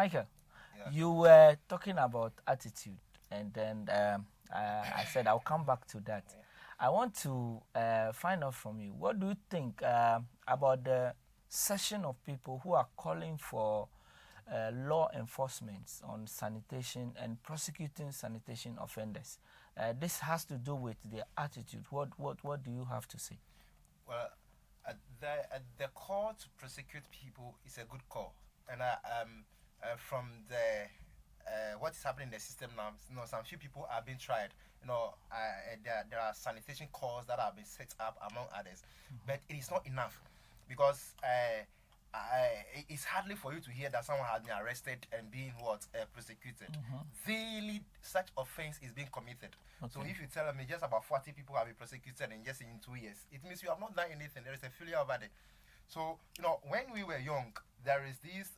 Michael, Yeah. you were talking about attitude, and then I said I'll come back to that. Yeah. I want to find out from you, what do you think about the session of people who are calling for law enforcement on sanitation and prosecuting sanitation offenders? This has to do with their attitude. What do you have to say? Well, the call to prosecute people is a good call, and from the what is happening in the system now, some few people are being tried. There are sanitation calls that have been set up among others, but it is not enough because it's hardly for you to hear that someone has been arrested and being prosecuted. Daily, such offense is being committed. Okay. So if you tell me just about 40 people have been prosecuted in just in 2 years, it means you have not done anything. There is a failure over there. So when we were young, there is this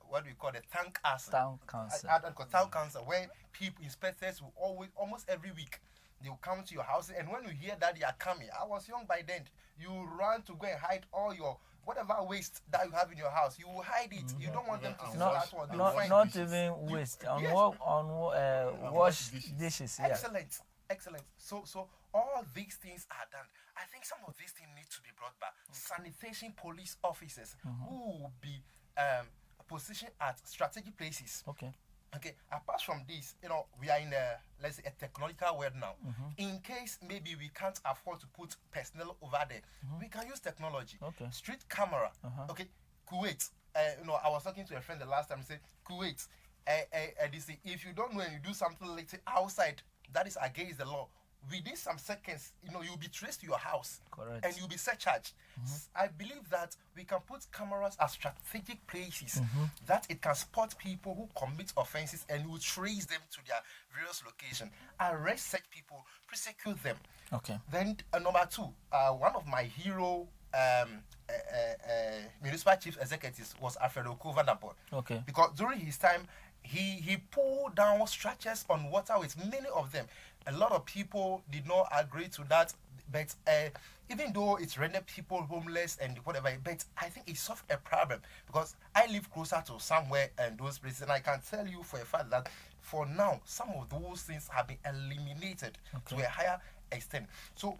what we call the town council. Town council. Town council, where people, inspectors will almost every week, they will come to your house, and when you hear that they are coming, I was young by then, you run to go and hide all your whatever waste that you have in your house. You will hide it. You don't want them to see that one. Not even waste. Wash dishes. Yeah. Excellent. So all these things are done. I think some of these things need to be brought back. Sanitation police officers who will be positioned at strategic places. Okay, apart from this, we are in let's say a technological world now. In case maybe we can't afford to put personnel over there, we can use technology. Street camera. Okay, Kuwait. I was talking to a friend the last time. He said, Kuwait, if you don't know and you do something like outside that is against the law, within some seconds, you'll be traced to your house. Correct. And you'll be surcharged. I believe that we can put cameras at strategic places that it can spot people who commit offenses and will trace them to their various locations. Arrest such people, prosecute them. Okay. Then number two, one of my hero municipal chief executives was Alfredo Kovanabo. Okay. Because during his time, he pulled down structures on waterways, many of them. A lot of people did not agree to that, but even though it's rendered people homeless and whatever, but I think it solved a problem because I live closer to somewhere and those places, and I can tell you for a fact that for now, some of those things have been eliminated to a higher extent. So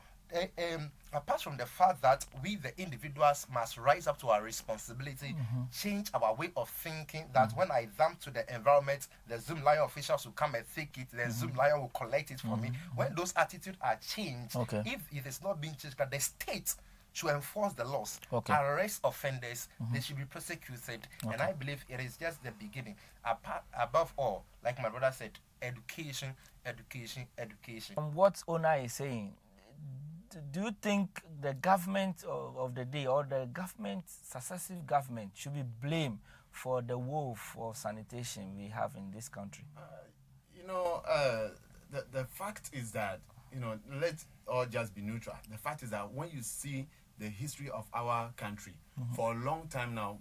apart from the fact that we, the individuals, must rise up to our responsibility, change our way of thinking, that when I dump to the environment, the Zoom Lion officials will come and take it, the Zoom Lion will collect it for me. When those attitudes are changed, if it is not being changed, the state should enforce the laws, arrest offenders, they should be prosecuted, and I believe it is just the beginning. Above all, like my brother said, education. What Ona is saying, do you think the government of the day or the successive government should be blamed for the woe of sanitation we have in this country? The fact is that, let's all just be neutral. The fact is that when you see the history of our country, for a long time now,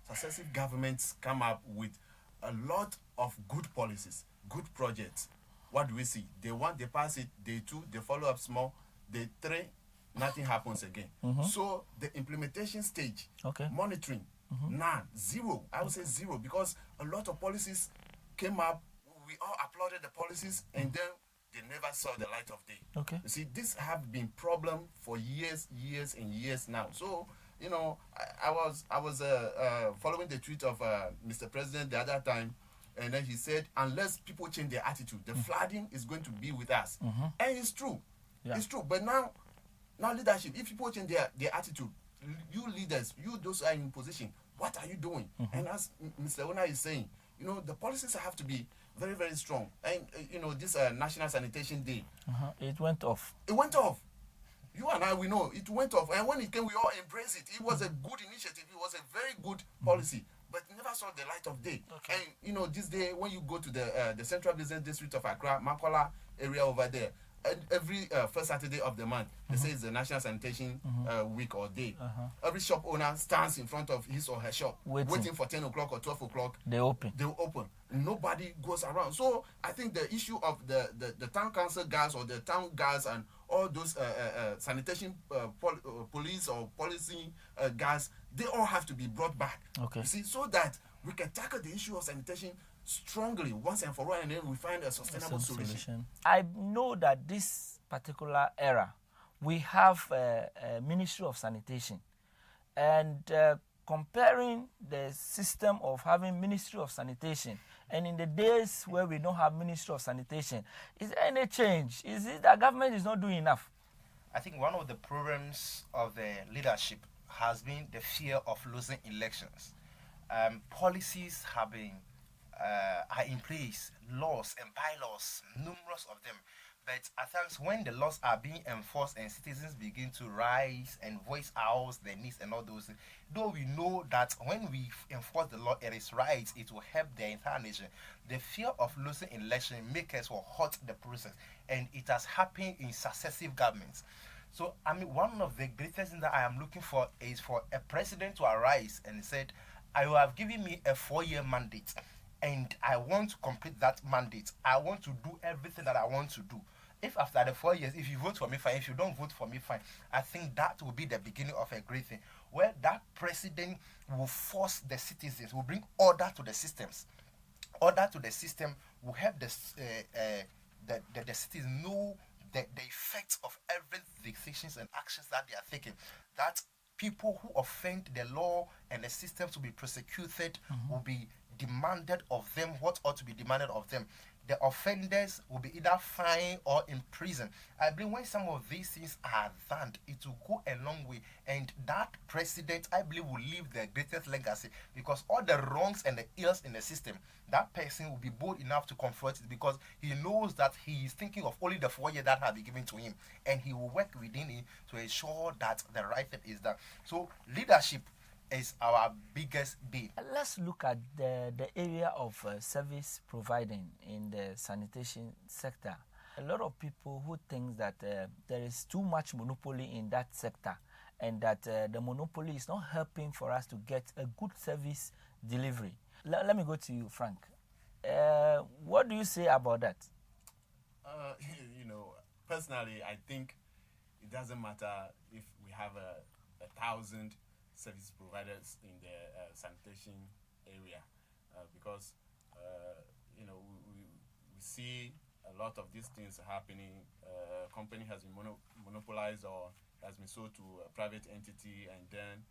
successive governments come up with a lot of good policies, good projects. What do we see? Day one, they pass it. Day two, they follow up small. Day three, nothing happens again. So the implementation stage, monitoring, none, zero. I would say zero, because a lot of policies came up. We all applauded the policies, and then they never saw the light of day. You see, this have been problem for years and years now. So I was following the tweet of Mr. President the other time, and then he said, unless people change their attitude, the flooding is going to be with us. And it's true. Yeah. It's true. But now leadership, if people change their attitude, you leaders, you those who are in position, what are you doing? And as Mr. Ona is saying, the policies have to be very, very strong. And, this National Sanitation Day. It went off. It went off. You and I, we know, it went off. And when it came, we all embraced it. It was a good initiative. It was a very good policy. But never saw the light of day. And, this day, when you go to the Central Business District of Accra, Makola area over there, every first Saturday of the month, they say it's the National Sanitation week or day. Every shop owner stands in front of his or her shop, waiting for 10 o'clock or 12 o'clock. They open. Nobody goes around. So I think the issue of the town council guards or the town guards and all those sanitation police or policy guards, they all have to be brought back. You see, so that we can tackle the issue of sanitation strongly once and for all, and then we find a sustainable solution. I know that this particular era, we have a Ministry of Sanitation, and comparing the system of having Ministry of Sanitation and in the days where we don't have Ministry of Sanitation, is there any change? Is it that government is not doing enough? I think one of the problems of the leadership has been the fear of losing elections. Policies have been are in place, laws and bylaws, numerous of them. But at times when the laws are being enforced and citizens begin to rise and voice out their needs and all those things, though we know that when we enforce the law, it is right, it will help the entire nation. The fear of losing election makes us hurt the process, and it has happened in successive governments. So, I mean, one of the greatest things that I am looking for is for a president to arise and said, "I will have given me a 4-year mandate, and I want to complete that mandate. I want to do everything that I want to do. If after the 4 years, if you vote for me, fine. If you don't vote for me, fine." I think that will be the beginning of a great thing, where that president will force the citizens, will bring order to the systems. Order to the system will help the citizens know the effects of every decisions and actions that they are taking. That people who offend the law and the systems to be prosecuted will be demanded of them what ought to be demanded of them. The offenders will be either fined or in prison. I believe when some of these things are done, it will go a long way. And that president, I believe, will leave the greatest legacy, because all the wrongs and the ills in the system, that person will be bold enough to confront it, because he knows that he is thinking of only the 4 years that have been given to him. And he will work within it to ensure that the right thing is done. So leadership is our biggest bane. Let's look at the area of service providing in the sanitation sector. A lot of people who think that there is too much monopoly in that sector, and that the monopoly is not helping for us to get a good service delivery. Let me go to you, Frank. What do you say about that? Personally, I think it doesn't matter if we have a 1,000 service providers in the sanitation area, because we see a lot of these things happening. Company has been monopolized or has been sold to a private entity, and then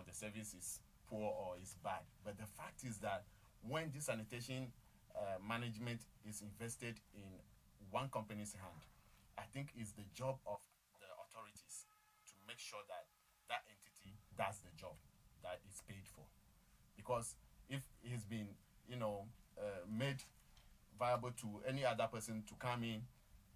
the service is poor or is bad. But the fact is that when this sanitation management is invested in one company's hand, I think it's the job of the authorities to make sure that that entity does the job that is paid for. Because if it's been, made viable to any other person to come in,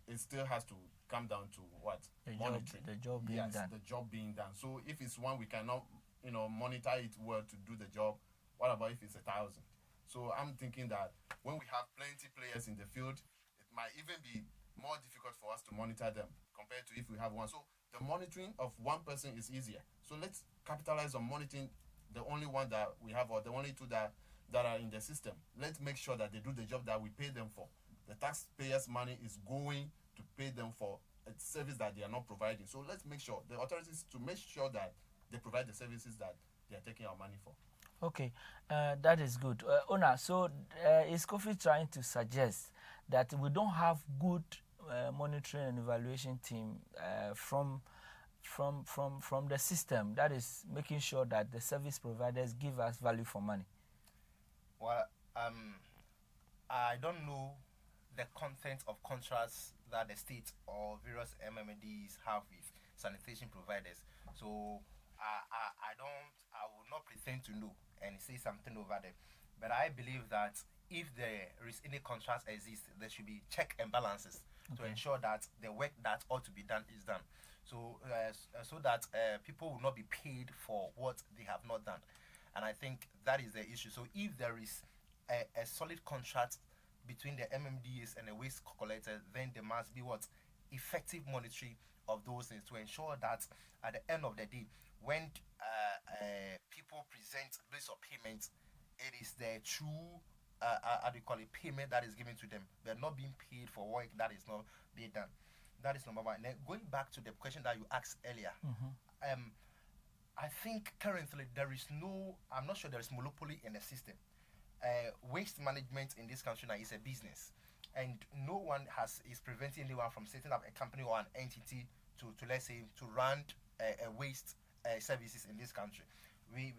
it still has to come down to what? Monitoring. The job being done. The job being done. So if it's one, we cannot, monitor it well to do the job. What about if it's 1,000? So I'm thinking that when we have plenty players in the field, it might even be more difficult for us to monitor them compared to if we have one. So the monitoring of one person is easier. So let's capitalize on monitoring the only one that we have, or the only two that are in the system. Let's make sure that they do the job that we pay them for. The taxpayers' money is going to pay them for a service that they are not providing. So let's make sure, the authorities, to make sure that they provide the services that they are taking our money for. Okay, that is good. Ona, so is Kofi trying to suggest that we don't have good monitoring and evaluation team from the system that is making sure that the service providers give us value for money? Well, I don't know the content of contracts that the state or various MMDs have with sanitation providers. So I will not pretend to know and say something over there. But I believe that if there is any contract exists, there should be check and balances to ensure that the work that ought to be done is done. So so that people will not be paid for what they have not done. And I think that is the issue. So if there is a solid contract between the MMDs and the waste collector, then there must be effective monitoring of those things to ensure that at the end of the day, when people present bills of payment, it is the true payment that is given to them. They're not being paid for work that is not being done. That is number one. Then going back to the question that you asked earlier, I think currently there is no, I'm not sure there is monopoly in the system. Waste management in this country now is a business, and no one is preventing anyone from setting up a company or an entity to let's say to run waste services in this country. We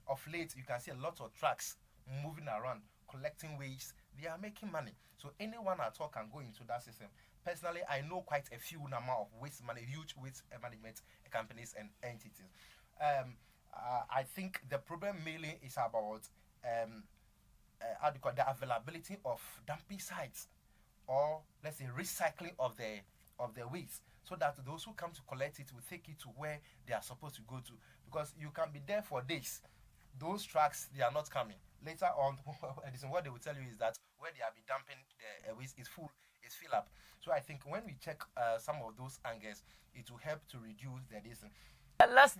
of late you can see a lot of trucks moving around collecting waste. They are making money, so anyone at all can go into that system. Personally, I know quite a few number of huge waste management companies and entities. Um, I think the problem mainly is about how do you call it, the availability of dumping sites, or let's say recycling of the waste, so that those who come to collect it will take it to where they are supposed to go to. Because you can be there for days, those trucks they are not coming. Later on, what they will tell you is that where they are be dumping the waste is full, is fill up. So I think when we check some of those angles, it will help to reduce the distance.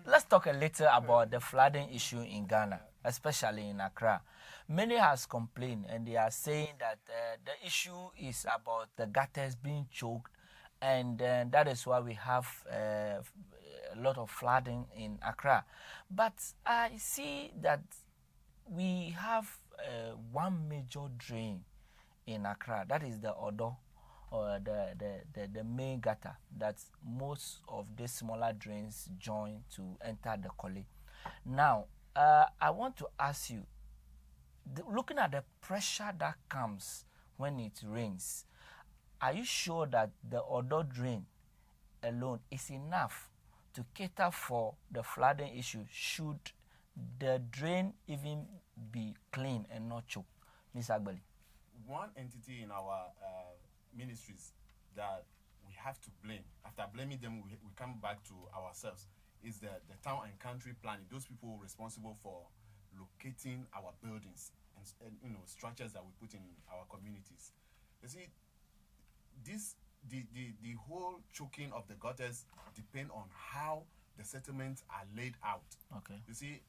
Let's talk a little about the flooding issue in Ghana, especially in Accra. Many has complained and they are saying that the issue is about the gutters being choked, and that is why we have a lot of flooding in Accra. But I see that we have one major drain in Accra, that is the Odo, or the main gutter that most of the smaller drains join to enter the Kole. Now, I want to ask you, looking at the pressure that comes when it rains, are you sure that the Odo drain alone is enough to cater for the flooding issue? Should the drain even be clean and not choked? Ms. Agbali. One entity in our ministries that we have to blame. After blaming them, we come back to ourselves. Is the town and country planning. Those people responsible for locating our buildings and structures that we put in our communities. You see, the whole choking of the gutters depend on how the settlements are laid out. Okay. You see,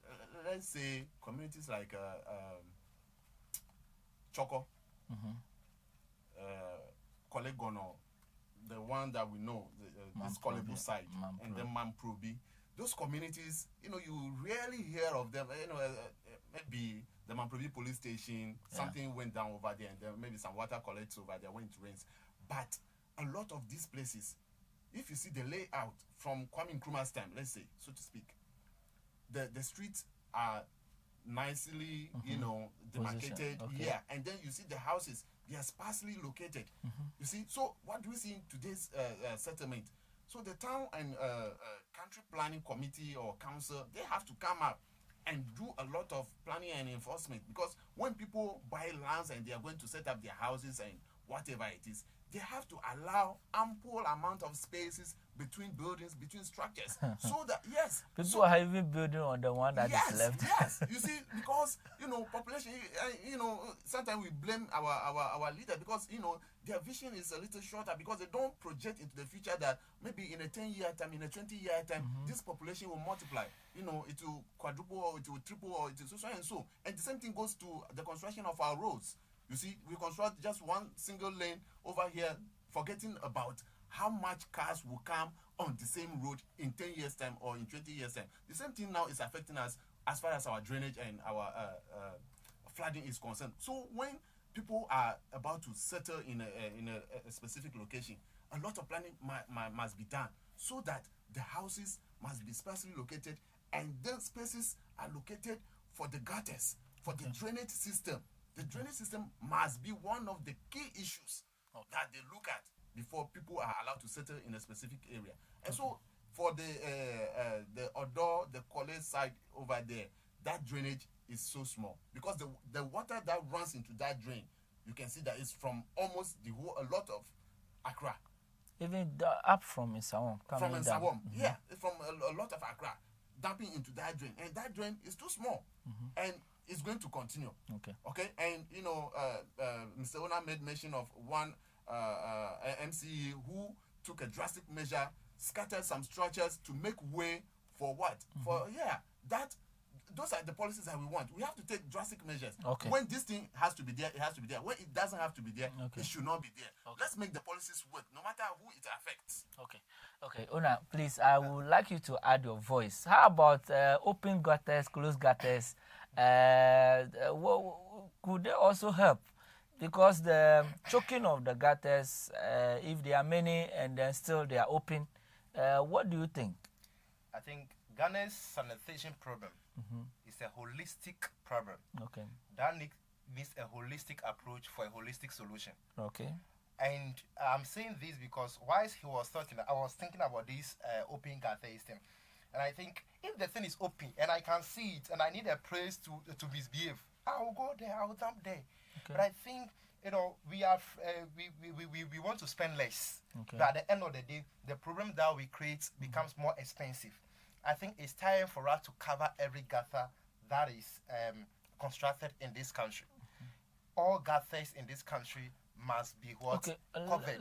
let's say communities like Choco, Kolegono, the one that we know, this Kolebu side, and then Mamprobi. Those communities, you rarely hear of them. Maybe the Mamprobi police station, something went down over there, and then maybe some water collects over there when it rains. But a lot of these places, if you see the layout from Kwame Nkrumah's time, let's say, so to speak, the streets are nicely, demarcated. Okay. Yeah, and then you see the houses, they are sparsely located. You see, so what do we see in today's settlement? So the town and country planning committee or council, they have to come up and do a lot of planning and enforcement, because when people buy lands and they are going to set up their houses and whatever it is, they have to allow ample amount of spaces between buildings, between structures, so that people are even building on the one that is left. Yes, you see, because population, sometimes we blame our leader because their vision is a little shorter, because they don't project into the future that maybe in a 10-year time, in a 20-year time, this population will multiply. It will quadruple, or it will triple, or it will so and so. And the same thing goes to the construction of our roads. You see, we construct just one single lane over here, forgetting about how much cars will come on the same road in 10 years' time or in 20 years' time. The same thing now is affecting us as far as our drainage and our flooding is concerned. So when people are about to settle in a specific location, a lot of planning must be done, so that the houses must be sparsely located, and then spaces are located for the gutters, for the drainage system. The drainage system must be one of the key issues that they look at before people are allowed to settle in a specific area. And so for the Odo, the college side over there, that drainage is so small, because the water that runs into that drain, you can see that it's from almost a lot of Accra. Even up from Nsawam. From Nsawam, yeah, from a lot of Accra, dumping into that drain. And that drain is too small. And it's going to continue. Okay. And Mr. Ona made mention of one MCE who took a drastic measure, scattered some structures to make way for what? For that those are the policies that we want. We have to take drastic measures. Okay. When this thing has to be there, it has to be there. When it doesn't have to be there, Okay. it should not be there. Okay. Let's make the policies work, no matter who it affects. Okay. Okay. Una, please, I would like you to add your voice. How about open gutters, closed gutters? Could they also help? Because the choking of the gutters, if there are many and then still they are open, what do you think? I think Ghana's sanitation problem is a holistic problem. Okay. That needs a holistic approach for a holistic solution. Okay. And I'm saying this because whilst he was talking, I was thinking about this open gutter system. And I think if the thing is open and I can see it and I need a place to misbehave, I will go there, I will dump there. Okay. But I think, you know, we want to spend less. Okay. But at the end of the day, the problem that we create becomes more expensive. I think it's time for us to cover every gutter that is constructed in this country. All gutters in this country must be covered.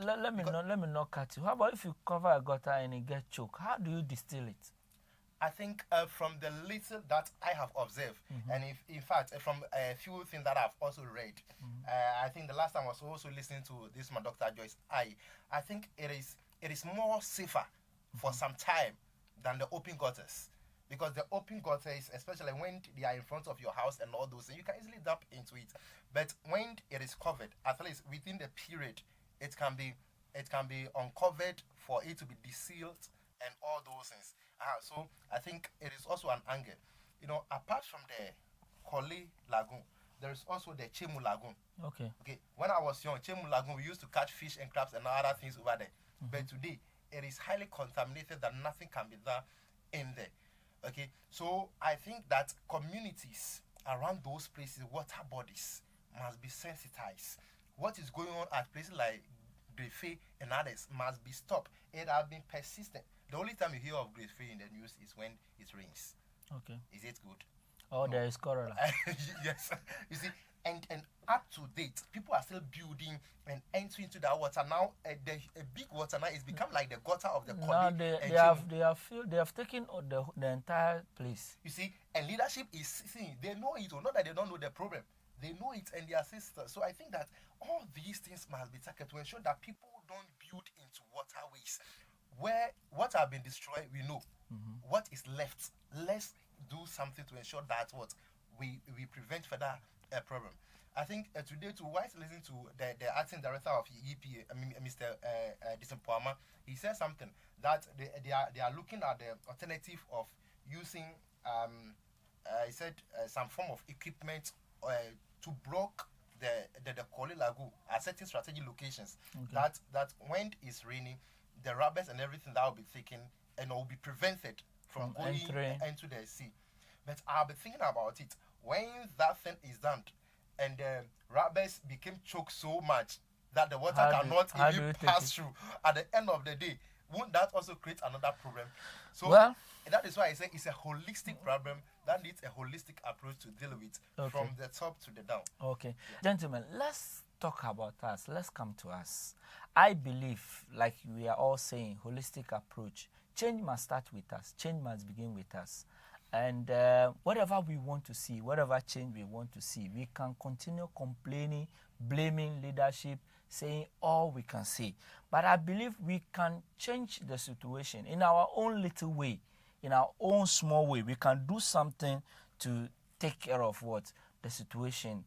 Let me not cut you. How about if you cover a gutter and it gets choked? How do you distill it? I think from the little that I have observed, and in fact from a few things that I've also read, I think the last time I was also listening to this my Dr. Joyce. I think it is more safer for some time than the open gutters, because the open gutters, especially when they are in front of your house and all those things, you can easily dump into it. But when it is covered, at least within the period, it can be uncovered for it to be desealed and all those things. So I think it is also an angle. You know, apart from the Kole Lagoon, there is also the Chemu Lagoon. Okay. When I was young, Chemu Lagoon, we used to catch fish and crabs and other things over there. But today, it is highly contaminated that nothing can be done in there. Okay. So I think that communities around those places, water bodies, must be sensitized. What is going on at places like Grefe and others must be stopped. It has been persistent. The only time you hear of Grefe in the news is when it rains. Okay. Is it good? Oh, no. There is cholera. Yes. You see, and up to date, people are still building and entering into that water. Now, a big water now is become like the gutter of the Now they have taken the entire place. You see, and leadership is seeing. They know it, or not that they don't know the problem. They know it and they assist us. So I think that all these things must be tackled to ensure that people don't build into waterways where what have been destroyed, we know. What is left, let's do something to ensure that we prevent further problem. I think today, to whilst listening to the acting director of EPA, Mr. Disempoama, he said something that they are looking at the alternative of using he said some form of equipment to block the Kole Lagoon at certain strategic locations. Okay. That when it's raining, the rubbers and everything that will be taken and will be prevented from going into the sea. But I'll be thinking about it when that thing is done and the rubbers became choked so much that the water cannot even pass through. At the end of the day, won't that also create another problem? So that is why I say it's a holistic problem that needs a holistic approach to deal with from the top to the down. Okay. Yeah. Gentlemen, let's talk about us. Let's come to us. I believe, like we are all saying, holistic approach. Change must start with us. Change must begin with us. And whatever we want to see, whatever change we want to see, we can continue complaining, blaming leadership, saying all we can say. But I believe we can change the situation in our own little way, in our own small way. We can do something to take care of the situation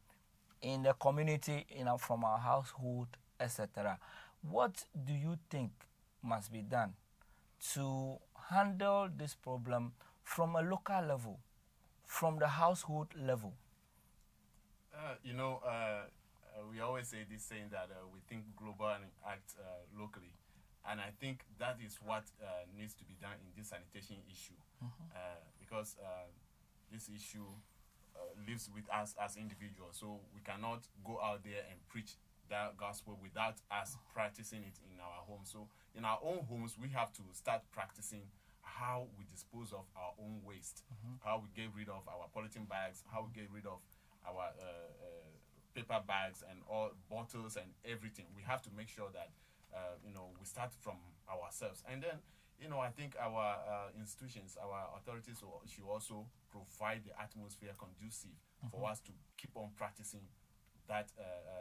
in the community, from our household, etc. What do you think must be done to handle this problem from a local level, from the household level? We always say this saying that we think global and act locally. And I think that is what needs to be done in this sanitation issue. Because this issue lives with us as individuals. So we cannot go out there and preach that gospel without us practicing it in our homes. So in our own homes, we have to start practicing how we dispose of our own waste, how we get rid of our polythene bags, how we get rid of our paper bags and all bottles and everything. We have to make sure that we start from ourselves. And then I think our institutions, our authorities should also provide the atmosphere conducive for us to keep on practicing that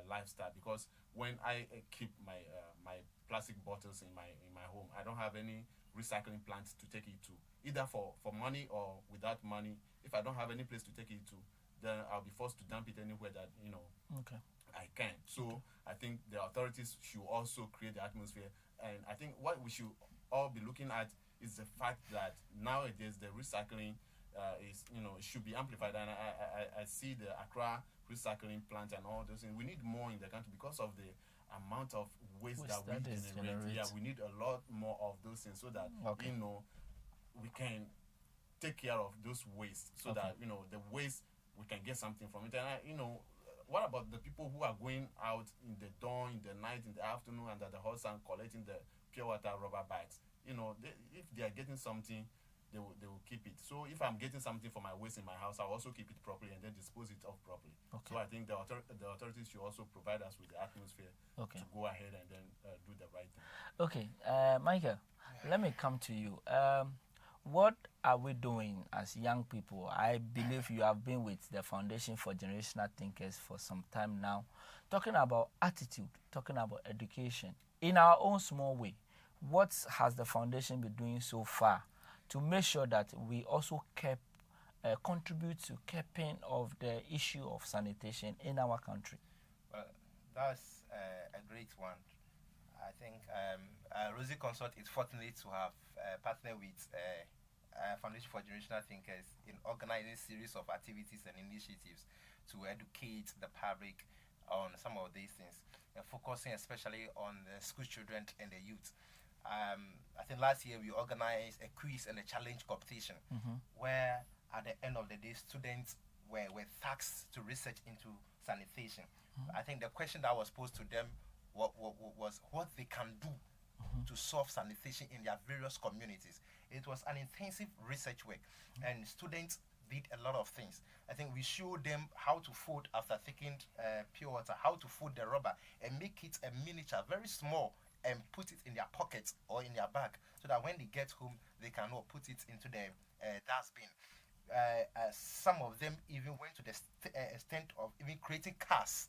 lifestyle. Because when I keep my plastic bottles in my home, I don't have any recycling plants to take it to, either for money or without money. If I don't have any place to take it to, then I'll be forced to dump it anywhere that Okay. I can. So I think the authorities should also create the atmosphere. And I think what we should all be looking at is the fact that nowadays the recycling is, should be amplified. And I see the Accra recycling plant and all those things. We need more in the country because of the amount of waste that we generate. Yeah, we need a lot more of those things so that, we can take care of those waste so that, the waste, we can get something from it. And, what about the people who are going out in the dawn, in the night, in the afternoon, under the hot sun, collecting the pure water rubber bags? If they are getting something, they will keep it. So if I'm getting something for my waste in my house, I'll also keep it properly and then dispose it off properly. Okay. So I think the authorities should also provide us with the atmosphere to go ahead and then do the right thing. Okay, Michael, let me come to you. What are we doing as young people? I believe you have been with the Foundation for Generational Thinkers for some time now, talking about attitude, talking about education. In our own small way, what has the foundation been doing so far to make sure that we also contribute to keeping of the issue of sanitation in our country? Well, that's a great one. I think Rosie Consort is fortunate to have partnered with Foundation for Generational Thinkers in organizing a series of activities and initiatives to educate the public on some of these things, and focusing especially on the school children and the youth. I think last year we organized a quiz and a challenge competition where at the end of the day students were tasked to research into sanitation. I think the question that was posed to them was what they can do to solve sanitation in their various communities. It was an intensive research work, and students did a lot of things. I think we showed them how to fold after taking pure water, how to fold the rubber and make it a miniature, very small, and put it in their pocket or in their bag, so that when they get home, they can put it into the dustbin. Some of them even went to the extent of even creating cars,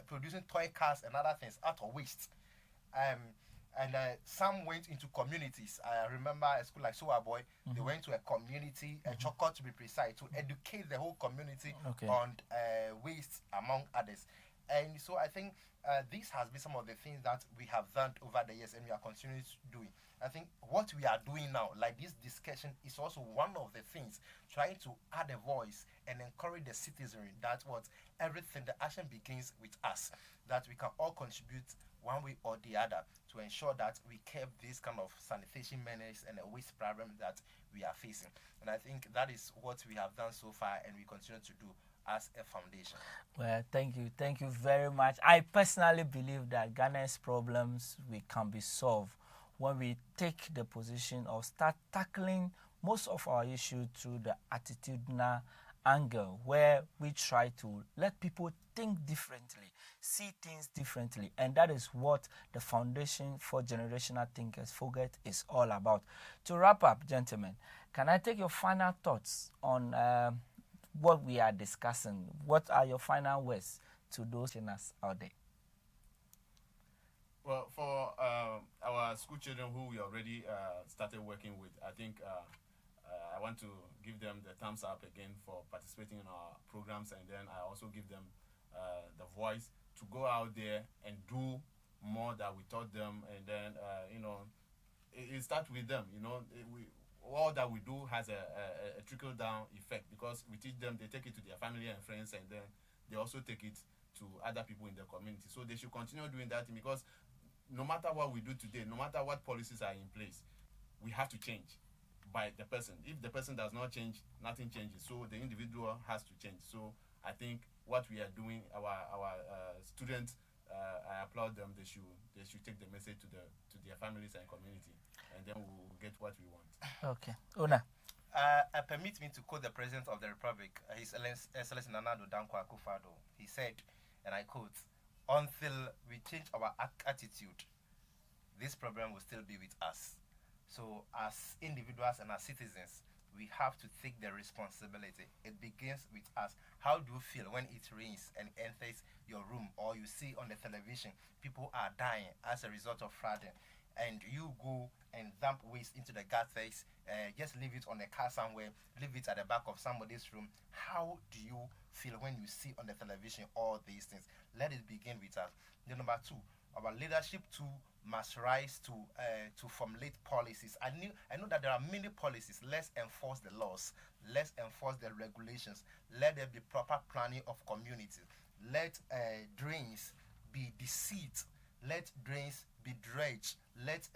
producing toy cars and other things out of waste. And some went into communities. I remember a school like Soa Boy, they went to a community, a Chokot to be precise, to educate the whole community on waste, among others. And so I think this has been some of the things that we have done over the years and we are continuing doing. I think what we are doing now, like this discussion, is also one of the things, trying to add a voice and encourage the citizenry that everything, the action begins with us, that we can all contribute one way or the other to ensure that we keep this kind of sanitation menace and a waste problem that we are facing. And I think that is what we have done so far and we continue to do as a foundation. Well, thank you. Thank you very much. I personally believe that Ghana's problems can be solved when we take the position of start tackling most of our issues through the attitudinal angle, where we try to let people think differently, see things differently. And that is what the Foundation for Generational Thinkers Forget is all about. To wrap up, gentlemen, can I take your final thoughts on what we are discussing? What are your final words to those listeners out there? Well, for our school children who we already started working with, I think I want to give them the thumbs up again for participating in our programs, and then I also give them the voice to go out there and do more that we taught them, and then it starts with them. All that we do has a trickle down effect, because we teach them, they take it to their family and friends, and then they also take it to other people in the community. So they should continue doing that, because no matter what we do today, no matter what policies are in place, we have to change by the person. If the person does not change, nothing changes. So the individual has to change. So I think what we are doing, our students, I applaud them. They should take the message to their families and community, and then we'll get what we want. Okay, Una. Permit me to quote the President of the Republic, His Excellency Nana Addo Dankwa Akufo-Addo. He said, and I quote, "Until we change our attitude, this problem will still be with us." So as individuals and as citizens, we have to take the responsibility. It begins with us. How do you feel when it rains and enters your room, or you see on the television people are dying as a result of flooding, and you go and dump waste into the gutters, just leave it on a car somewhere, leave it at the back of somebody's room? How do you feel when you see on the television all these things? Let it begin with us. Then number two, our leadership too must rise to formulate policies. I know that there are many policies. Let's enforce the laws. Let's enforce the regulations. Let there be proper planning of communities. Let drains be deseed. Let drains be dredged. Let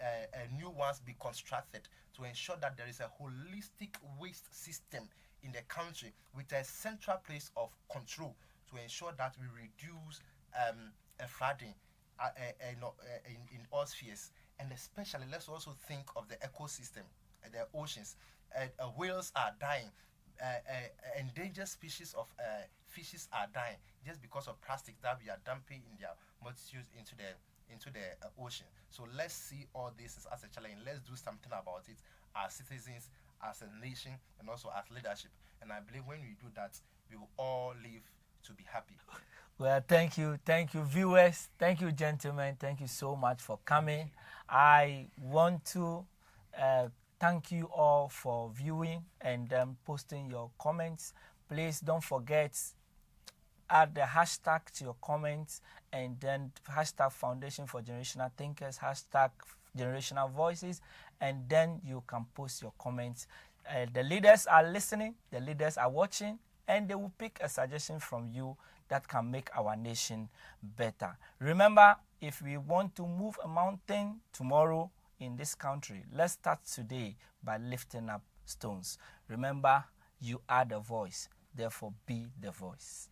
new ones be constructed to ensure that there is a holistic waste system in the country with a central place of control to ensure that we reduce flooding in all spheres. And especially, let's also think of the ecosystem, the oceans. Whales are dying. Endangered species of fishes are dying just because of plastic that we are dumping in their multitudes into the ocean. So let's see all this as a challenge. Let's do something about it as citizens, as a nation, and also as leadership. And I believe when we do that, we will all live to be happy. Well, thank you, viewers. Thank you, gentlemen. Thank you so much for coming. I want to thank you all for viewing and posting your comments. Please don't forget, add the hashtag to your comments, and then hashtag Foundation for Generational Thinkers, hashtag Generational Voices, and then you can post your comments. The leaders are listening, the leaders are watching, and they will pick a suggestion from you that can make our nation better. Remember, if we want to move a mountain tomorrow in this country, let's start today by lifting up stones. Remember, you are the voice, therefore be the voice.